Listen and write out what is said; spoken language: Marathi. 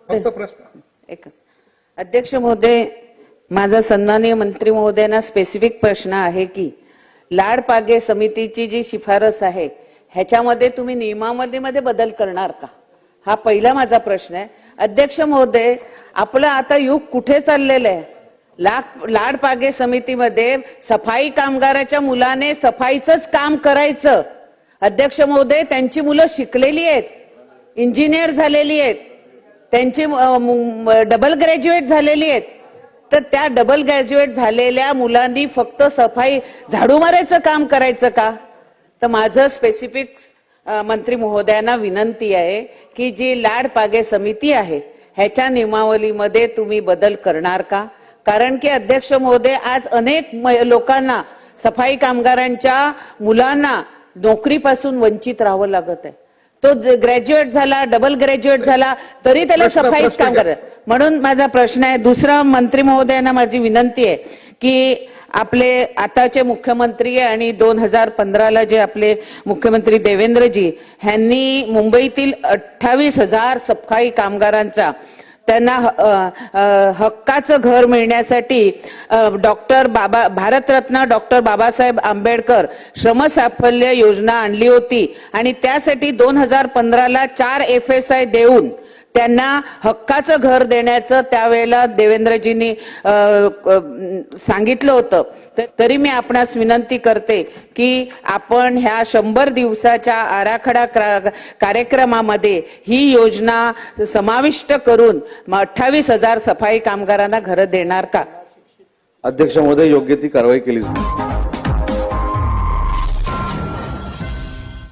फक्त प्रश्न एकच. अध्यक्ष महोदय, माझा सन्माननीय मंत्री महोदयांना स्पेसिफिक प्रश्न आहे की लाडपागे समितीची जी शिफारस आहे ह्याच्यामध्ये तुम्ही नियमावलीमध्ये बदल करणार का, हा पहिला माझा प्रश्न आहे. अध्यक्ष महोदय, आपलं आता युग कुठे चाललेलं आहे? लाडपागे समितीमध्ये सफाई कामगाराच्या मुलाने सफाईचंच काम करायचं. अध्यक्ष महोदय, त्यांची मुलं शिकलेली आहेत, इंजिनियर झालेली आहेत, त्यांची डबल ग्रॅज्युएट झालेली आहेत. तर त्या डबल ग्रॅज्युएट झालेल्या मुलांनी फक्त सफाई झाडू मारायचं काम करायचं का? तर माझं स्पेसिफिक मंत्री महोदयांना विनंती आहे की जी लाडपागे समिती आहे ह्याच्या नियमावलीमध्ये तुम्ही बदल करणार का? कारण की अध्यक्ष महोदय, आज अनेक लोकांना, सफाई कामगारांच्या मुलांना नोकरीपासून वंचित राहावं लागत आहे. तो ग्रॅज्युएट झाला, डबल ग्रॅज्युएट झाला तरी त्याला सफाईच काम करत. म्हणून माझा प्रश्न आहे. दुसरा, मंत्री महोदयांना माझी विनंती आहे की आपले आताचे मुख्यमंत्री आणि 2015ला जे आपले मुख्यमंत्री देवेंद्रजी ह्यांनी मुंबईतील 28,000 सफाई कामगारांचा त्यांना हक्काचं घर मिळण्यासाठी भारतरत्न डॉक्टर बाबासाहेब आंबेडकर श्रमसाफल्य योजना आणली होती आणि त्यासाठी 2015ला 4 FSI देऊन त्यांना हक्काचं घर देण्याचं त्यावेळेला देवेंद्रजींनी सांगितलं होतं. तरी मी आपणास विनंती करते की आपण ह्या 100 दिवसाच्या आराखडा कार्यक्रमामध्ये ही योजना समाविष्ट करून 28,000 सफाई कामगारांना घरं देणार का? अध्यक्ष महोदय, योग्य ती कारवाई केली जाईल.